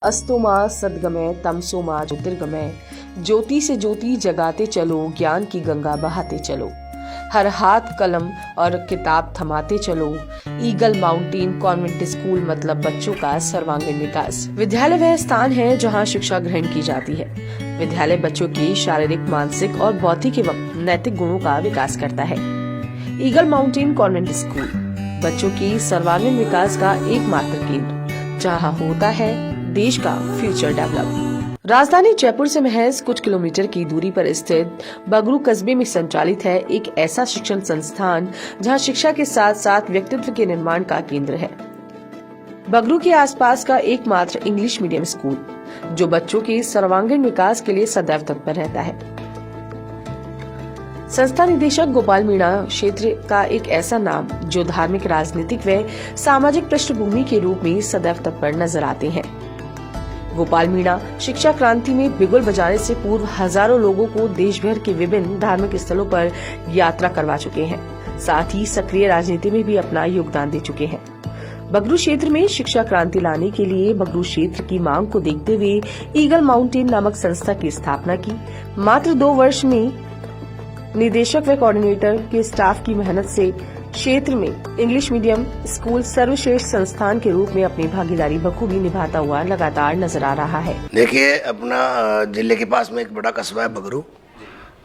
अस्तु मां सद्गमय तमसो मां ज्योतिर्गमय, ज्योति से ज्योति जगाते चलो, ज्ञान की गंगा बहाते चलो, हर हाथ कलम और किताब थमाते चलो। ईगल माउंटेन कॉन्वेंट स्कूल मतलब बच्चों का सर्वांगीण विकास। विद्यालय वह स्थान है जहां शिक्षा ग्रहण की जाती है। विद्यालय बच्चों के शारीरिक, मानसिक और बौद्धिक एवं नैतिक गुणों का विकास करता है। ईगल माउंटेन कॉन्वेंट स्कूल बच्चों की सर्वांगीण विकास का एकमात्र केंद्र, जहां होता है देश का फ्यूचर डेवलप। राजधानी जयपुर से महज कुछ किलोमीटर की दूरी पर स्थित बगरू कस्बे में संचालित है एक ऐसा शिक्षण संस्थान जहां शिक्षा के साथ साथ व्यक्तित्व के निर्माण का केंद्र है। बगरू के आसपास का एकमात्र इंग्लिश मीडियम स्कूल जो बच्चों के सर्वांगीण विकास के लिए सदैव तत्पर रहता है। संस्था निदेशक गोपाल मीणा क्षेत्र का एक ऐसा नाम जो धार्मिक, राजनीतिक व सामाजिक पृष्ठभूमि के रूप में सदैव तत्पर नजर आते हैं। गोपाल मीणा शिक्षा क्रांति में बिगुल बजाने से पूर्व हजारों लोगों को देश भर के विभिन्न धार्मिक स्थलों पर यात्रा करवा चुके हैं। साथ ही सक्रिय राजनीति में भी अपना योगदान दे चुके हैं। बगरू क्षेत्र में शिक्षा क्रांति लाने के लिए बगरू क्षेत्र की मांग को देखते हुए ईगल माउंटेन नामक संस्था की स्थापना की। मात्र 2 वर्ष में निदेशक व कोऑर्डिनेटर के स्टाफ की मेहनत से क्षेत्र में इंग्लिश मीडियम स्कूल सर्वश्रेष्ठ संस्थान के रूप में अपनी भागीदारी बखूबी निभाता हुआ लगातार नजर आ रहा है। देखिए, अपना जिले के पास में एक बड़ा कस्बा है बगरू,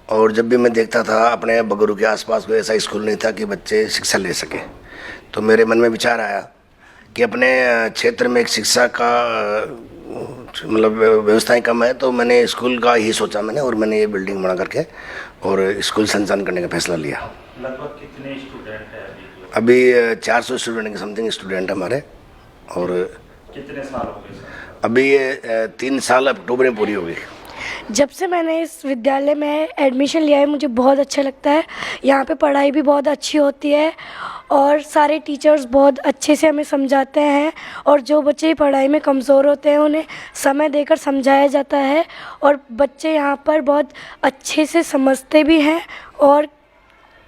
और जब भी मैं देखता था अपने बगरू के आसपास कोई ऐसा स्कूल नहीं था कि बच्चे शिक्षा ले सके, तो मेरे मन में विचार आया कि अपने क्षेत्र में एक शिक्षा का मतलब व्यवस्थाएं कम है, तो मैंने स्कूल का ही सोचा और मैंने ये बिल्डिंग बना करके और स्कूल संचालन करने का फैसला लिया। लगभग कितने स्टूडेंट हैं अभी 400 स्टूडेंट के समथिंग स्टूडेंट हमारे। और कितने साल हो गए सर? अभी ये 3 साल अक्टूबर में पूरी होगी। जब से मैंने इस विद्यालय में एडमिशन लिया है मुझे बहुत अच्छा लगता है। यहाँ पे पढ़ाई भी बहुत अच्छी होती है और सारे टीचर्स बहुत अच्छे से हमें समझाते हैं, और जो बच्चे पढ़ाई में कमज़ोर होते हैं उन्हें समय देकर समझाया जाता है, और बच्चे यहाँ पर बहुत अच्छे से समझते भी हैं और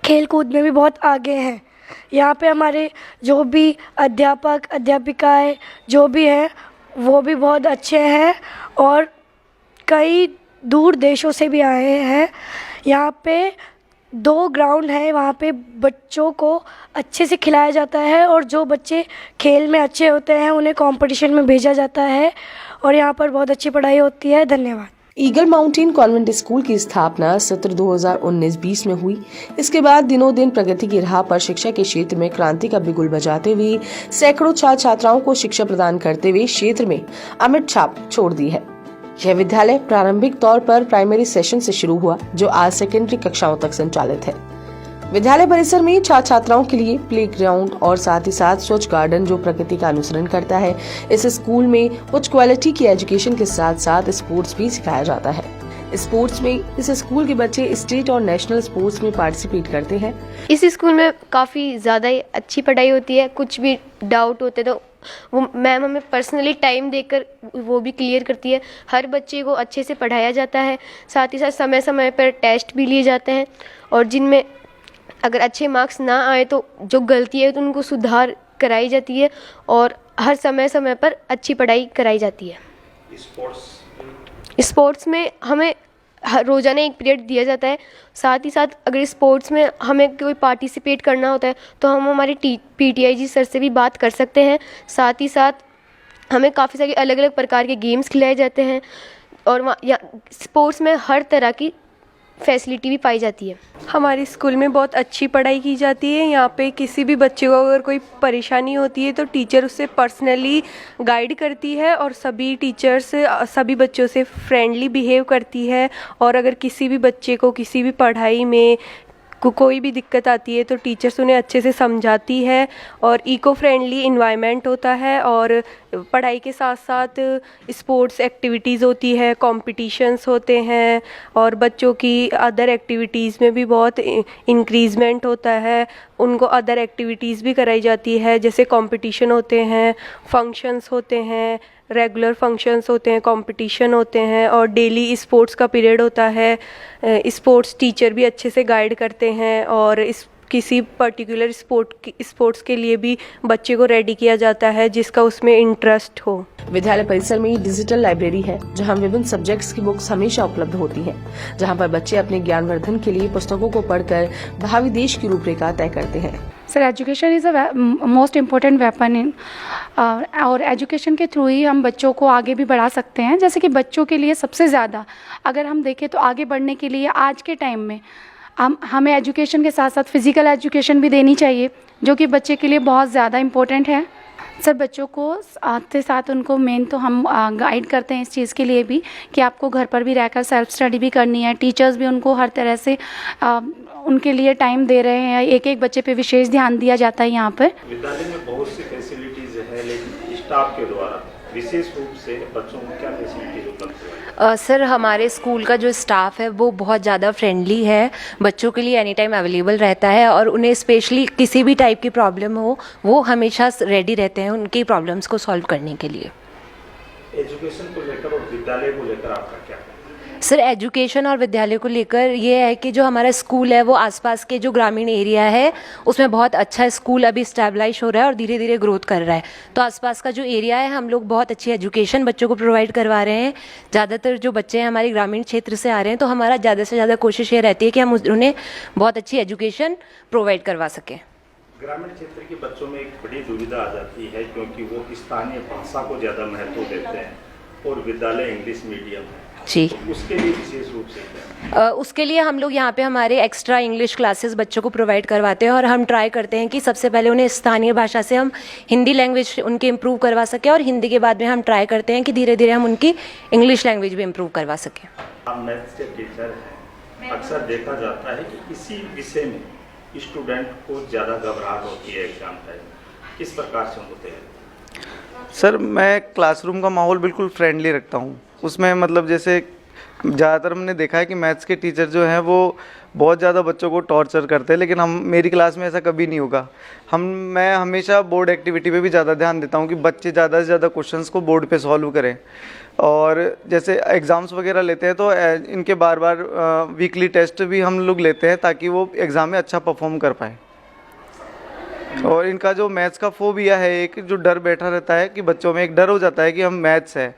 खेल कूद में भी बहुत आगे हैं। यहाँ पे हमारे जो भी अध्यापक अध्यापिकाएँ जो भी हैं वो भी बहुत अच्छे हैं और कई दूर देशों से भी आए हैं। यहाँ पे 2 ग्राउंड है, वहाँ पे बच्चों को अच्छे से खिलाया जाता है, और जो बच्चे खेल में अच्छे होते हैं उन्हें कंपटीशन में भेजा जाता है, और यहाँ पर बहुत अच्छी पढ़ाई होती है। धन्यवाद। ईगल माउंटेन कॉन्वेंट स्कूल की स्थापना सत्र 2019-20 में हुई। इसके बाद दिनों दिन प्रगति की राह पर शिक्षा के क्षेत्र में क्रांति का बिगुल बजाते हुए सैकड़ों छात्र छात्राओं को शिक्षा प्रदान करते हुए क्षेत्र में अमिट छाप छोड़ दी है। यह विद्यालय प्रारंभिक तौर पर प्राइमरी सेशन से शुरू हुआ, जो आज सेकेंडरी कक्षाओं तक संचालित है। विद्यालय परिसर में छात्र छात्राओं के लिए प्लेग्राउंड और साथ ही साथ स्वच्छ गार्डन जो प्रकृति का अनुसरण करता है। इस स्कूल में उच्च क्वालिटी की एजुकेशन के साथ साथ स्पोर्ट्स भी सिखाया जाता है। स्पोर्ट्स में इस स्कूल के बच्चे स्टेट और नेशनल स्पोर्ट्स में पार्टिसिपेट करते हैं। इस स्कूल में काफ़ी ज़्यादा अच्छी पढ़ाई होती है। कुछ भी डाउट होते तो वो मैम हमें पर्सनली टाइम देकर वो भी क्लियर करती है। हर बच्चे को अच्छे से पढ़ाया जाता है। साथ ही साथ समय समय पर टेस्ट भी लिए जाते हैं, और जिनमें अगर अच्छे मार्क्स ना आए तो जो गलती है तो उनको सुधार कराई जाती है, और हर समय समय पर अच्छी पढ़ाई कराई जाती है। स्पोर्ट्स में हमें रोज़ाना एक पीरियड दिया जाता है। साथ ही साथ अगर स्पोर्ट्स में हमें कोई पार्टिसिपेट करना होता है तो हम हमारे PTI जी सर से भी बात कर सकते हैं। साथ ही साथ हमें काफ़ी सारे अलग अलग प्रकार के गेम्स खिलाए जाते हैं, और स्पोर्ट्स में हर तरह की फैसिलिटी भी पाई जाती है। हमारे स्कूल में बहुत अच्छी पढ़ाई की जाती है। यहाँ पे किसी भी बच्चे को अगर कोई परेशानी होती है तो टीचर उससे पर्सनली गाइड करती है, और सभी टीचर्स सभी बच्चों से फ्रेंडली बिहेव करती है। और अगर किसी भी बच्चे को किसी भी पढ़ाई में कोई भी दिक्कत आती है तो टीचर्स उन्हें अच्छे से समझाती है, और इको फ्रेंडली इन्वायरमेंट होता है। और पढ़ाई के साथ साथ स्पोर्ट्स एक्टिविटीज़ होती है, कॉम्पिटिशन्स होते हैं, और बच्चों की अदर एक्टिविटीज़ में भी बहुत इंक्रीजमेंट होता है। उनको अदर एक्टिविटीज़ भी कराई जाती है, जैसे कंपटीशन होते हैं, फंक्शंस होते हैं, रेगुलर फंक्शंस होते हैं, कंपटीशन होते हैं, और डेली स्पोर्ट्स का पीरियड होता है। स्पोर्ट्स टीचर भी अच्छे से गाइड करते हैं, और इस किसी पर्टिकुलर स्पोर्ट्स के लिए भी बच्चे को रेडी किया जाता है जिसका उसमें इंटरेस्ट हो। विद्यालय परिसर में डिजिटल लाइब्रेरी है जहां विभिन्न सब्जेक्ट्स की बुक्स हमेशा उपलब्ध होती हैं, जहां पर बच्चे अपने ज्ञानवर्धन के लिए पुस्तकों को पढ़कर भावी देश की रूपरेखा तय करते हैं। Sir education is a most important weapon in और एजुकेशन के थ्रू ही हम बच्चों को आगे भी बढ़ा सकते हैं। जैसे कि बच्चों के लिए सबसे ज़्यादा अगर हम देखें तो आगे बढ़ने के लिए आज के टाइम में हमें एजुकेशन के साथ साथ फिज़िकल एजुकेशन भी देनी चाहिए, जो कि बच्चे के लिए बहुत ज़्यादा इम्पोर्टेंट है। सर बच्चों को आते साथ उनको मेन तो हम गाइड करते हैं इस चीज़ के लिए भी कि आपको घर पर भी रहकर सेल्फ स्टडी भी करनी है। टीचर्स भी उनको हर तरह से उनके लिए टाइम दे रहे हैं, एक एक बच्चे पे विशेष ध्यान दिया जाता है यहाँ पर। विद्यालय में बहुत सी फैसिलिटीज़ है, लेकिन स्टाफ के द्वारा विशेष रूप से बच्चों को क्या फैसिलिटीज उपलब्ध है? सर हमारे स्कूल का जो स्टाफ है वो बहुत ज़्यादा फ्रेंडली है, बच्चों के लिए एनी टाइम अवेलेबल रहता है और उन्हें स्पेशली किसी भी टाइप की प्रॉब्लम हो वो हमेशा रेडी रहते हैं उनकी प्रॉब्लम्स को सॉल्व करने के लिए। एजुकेशन को लेकर और विद्यालय को लेकर आपका क्या? सर एजुकेशन और विद्यालय को लेकर ये है कि जो हमारा स्कूल है वो आसपास के जो ग्रामीण एरिया है उसमें बहुत अच्छा स्कूल अभी स्टैबलाइज हो रहा है और धीरे धीरे ग्रोथ कर रहा है। तो आसपास का जो एरिया है हम लोग बहुत अच्छी एजुकेशन बच्चों को प्रोवाइड करवा रहे हैं। ज़्यादातर जो बच्चे हैं हमारे ग्रामीण क्षेत्र से आ रहे हैं, तो हमारा ज़्यादा से ज़्यादा कोशिश ये रहती है कि हम उन्हें बहुत अच्छी एजुकेशन प्रोवाइड करवा सकें। ग्रामीण क्षेत्र के बच्चों में एक बड़ी दुविधा आ जाती है क्योंकि वो स्थानीय भाषा को ज़्यादा महत्व देते हैं और विद्यालय इंग्लिश मीडियम है जी, तो उसके लिए विशेष रूप से उसके लिए हम लोग यहाँ पे हमारे एक्स्ट्रा इंग्लिश क्लासेस बच्चों को प्रोवाइड करवाते हैं और हम ट्राई करते हैं कि सबसे पहले उन्हें स्थानीय भाषा से हम हिंदी लैंग्वेज उनके इम्प्रूव करवा सकें और हिंदी के बाद में हम ट्राई करते हैं कि धीरे धीरे हम उनकी इंग्लिश लैंग्वेज भी इम्प्रूव करवा सकें। आप मैथ्स के टीचर हैं, अक्सर देखा जाता है कि इसी विषय में स्टूडेंट को ज़्यादा घबराहट होती है एग्जाम टाइम, किस प्रकार से होते हैं? सर मैं क्लासरूम का माहौल बिल्कुल फ्रेंडली रखता हूँ। उसमें मतलब जैसे ज़्यादातर हमने देखा है कि मैथ्स के टीचर जो हैं वो बहुत ज़्यादा बच्चों को टॉर्चर करते हैं, लेकिन मेरी क्लास में ऐसा कभी नहीं होगा। मैं हमेशा बोर्ड एक्टिविटी पे भी ज़्यादा ध्यान देता हूँ कि बच्चे ज़्यादा से ज़्यादा क्वेश्चंस को बोर्ड पे सॉल्व करें। और जैसे एग्ज़ाम्स वगैरह लेते हैं तो इनके बार बार वीकली टेस्ट भी हम लोग लेते हैं ताकि वो एग्ज़ाम में अच्छा परफॉर्म कर पाएँ। और इनका जो मैथ्स का फोबिया है, एक जो डर बैठा रहता है कि बच्चों में एक डर हो जाता है कि हम मैथ्स है,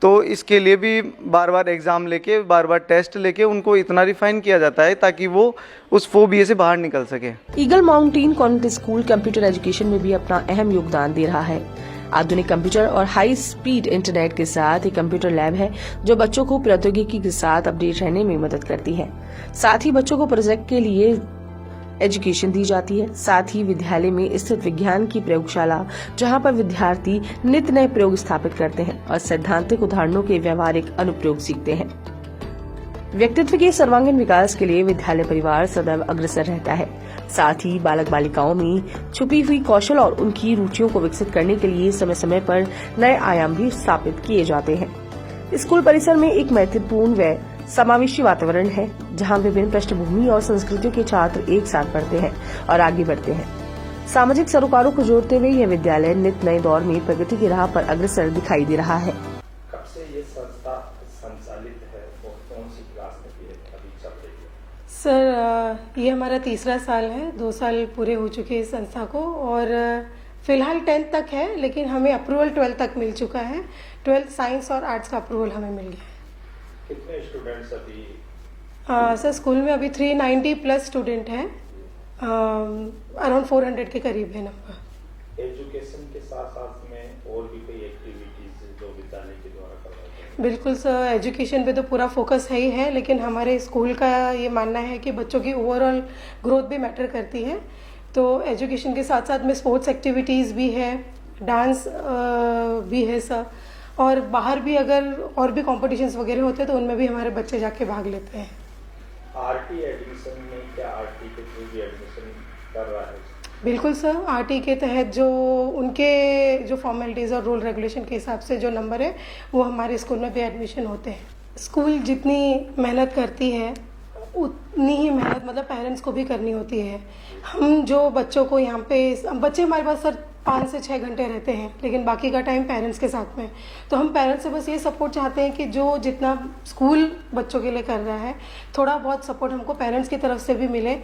तो इसके लिए भी बार बार एग्ज़ाम लेके बार बार टेस्ट लेके उनको इतना रिफाइन किया जाता है ताकि वो उस फोबिया से बाहर निकल सके। Eagle mountain convent school computer education में भी अपना अहम योगदान दे रहा है। आधुनिक कंप्यूटर और हाई स्पीड इंटरनेट के साथ एक कंप्यूटर लैब है जो बच्चों को प्रौद्योगिकी के साथ अपडेट रहने में मदद करती है। साथ ही बच्चों को प्रोजेक्ट के लिए एजुकेशन दी जाती है। साथ ही विद्यालय में स्थित विज्ञान की प्रयोगशाला जहां पर विद्यार्थी नित्य नए प्रयोग स्थापित करते हैं और सैद्धांतिक उदाहरणों के व्यवहारिक अनुप्रयोग सीखते हैं। व्यक्तित्व के सर्वांगीण विकास के लिए विद्यालय परिवार सदैव अग्रसर रहता है। साथ ही बालक बालिकाओं में छुपी हुई कौशल और उनकी रुचियों को विकसित करने के लिए समय समय पर नए आयाम भी स्थापित किए जाते हैं। स्कूल परिसर में एक मैत्रीपूर्ण व समावेशी वातावरण है जहां विभिन्न पृष्ठभूमि और संस्कृतियों के छात्र एक साथ पढ़ते हैं और आगे बढ़ते हैं। सामाजिक सरोकारों को जोड़ते हुए यह विद्यालय नित्य नए दौर में प्रगति की राह पर अग्रसर दिखाई दे रहा है। कब से ये संस्था संचालित है और कौन सी क्लास में अभी चल रही है? सर ये हमारा तीसरा साल है, 2 साल पूरे हो चुके हैं इस संस्था को और फिलहाल 10th तक है, लेकिन हमें अप्रूवल 12th तक मिल चुका है। 12th साइंस और आर्ट्स का अप्रूवल हमें मिल गया है। कितने स्टूडेंट्स अभी? सर स्कूल में अभी 390 प्लस स्टूडेंट हैं, अराउंड 400 के करीब है नंबर। एजुकेशन के साथ साथ में और भी कोई एक्टिविटीज जो विद्यालय के द्वारा करवाते हैं? बिल्कुल सर, एजुकेशन पे तो पूरा फोकस है ही है, लेकिन हमारे स्कूल का ये मानना है कि बच्चों की ओवरऑल ग्रोथ भी मैटर करती है। तो एजुकेशन के साथ साथ में स्पोर्ट्स एक्टिविटीज़ भी है, डांस भी है सर, और बाहर भी अगर और भी कॉम्पिटिशन्स वगैरह होते हैं तो उनमें भी हमारे बच्चे जाके भाग लेते हैं। आरटी एडमिशन में क्या आरटी के थ्रू भी एडमिशन कर रहा है? बिल्कुल सर, आरटी के तहत जो उनके जो फॉर्मेलिटीज़ और रूल रेगुलेशन के हिसाब से जो नंबर है वो हमारे स्कूल में भी एडमिशन होते हैं। स्कूल जितनी मेहनत करती है उतनी ही मेहनत मतलब पेरेंट्स को भी करनी होती है। हम जो बच्चों को यहाँ पे बच्चे हमारे पास सर 5 से 6 घंटे रहते हैं, लेकिन बाकी का टाइम पेरेंट्स के साथ में। तो हम पेरेंट्स से बस ये सपोर्ट चाहते हैं कि जो जितना स्कूल बच्चों के लिए कर रहा है, थोड़ा बहुत सपोर्ट हमको पेरेंट्स की तरफ से भी मिले।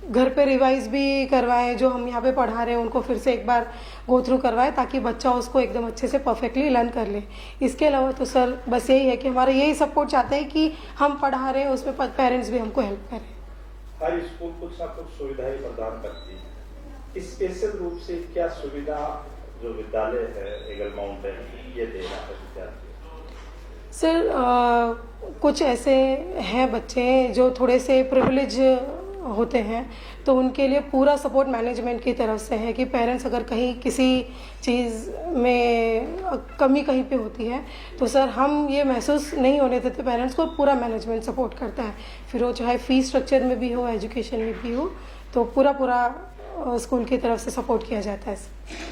घर पे रिवाइज भी करवाएं, जो हम यहाँ पे पढ़ा रहे हैं उनको फिर से एक बार गो थ्रू करवाएं, ताकि बच्चा उसको एकदम अच्छे से परफेक्टली लर्न कर ले। इसके अलावा तो सर बस यही है कि हमारा यही सपोर्ट चाहते हैं कि हम पढ़ा रहे हैं उसमें पेरेंट्स भी हमको हेल्प करें। हर स्कूल कुछ ना कुछ सुविधाएं प्रदान करती है, स्पेशल रूप से क्या सुविधा जो विद्यालय है ईगल माउंटेन ये दे रहा है विद्यार्थी? सर कुछ ऐसे हैं बच्चे जो थोड़े से प्रिविलेज होते हैं, तो उनके लिए पूरा सपोर्ट मैनेजमेंट की तरफ से है कि पेरेंट्स अगर कहीं किसी चीज़ में कमी कहीं पे होती है तो सर हम ये महसूस नहीं होने देते पेरेंट्स को, पूरा मैनेजमेंट सपोर्ट करता है। फिर वो चाहे फीस स्ट्रक्चर में भी हो, एजुकेशन में भी हो, तो पूरा स्कूल की तरफ से सपोर्ट किया जाता है।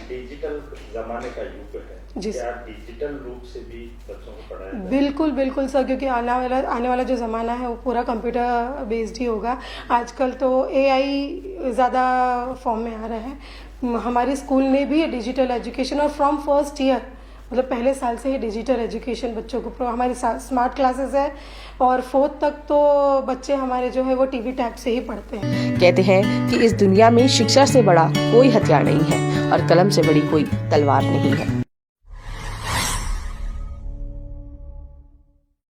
डिजिटल जमाने का युग है जी, क्या डिजिटल रूप से भी बच्चों को पढ़ाया जाए? बिल्कुल बिल्कुल सर, क्योंकि आने वाला जो ज़माना है वो पूरा कंप्यूटर बेस्ड ही होगा। आजकल तो AI ज़्यादा फॉर्म में आ रहा है। हमारे स्कूल ने भी डिजिटल एजुकेशन और फ्रॉम फर्स्ट ईयर मतलब पहले साल से ही डिजिटल एजुकेशन बच्चों को हमारे स्मार्ट क्लासेस है, और 4th तक तो बच्चे हमारे जो है वो TV टैब से ही पढ़ते हैं। कहते हैं कि इस दुनिया में शिक्षा से बड़ा कोई हथियार नहीं है और कलम से बड़ी कोई तलवार नहीं है।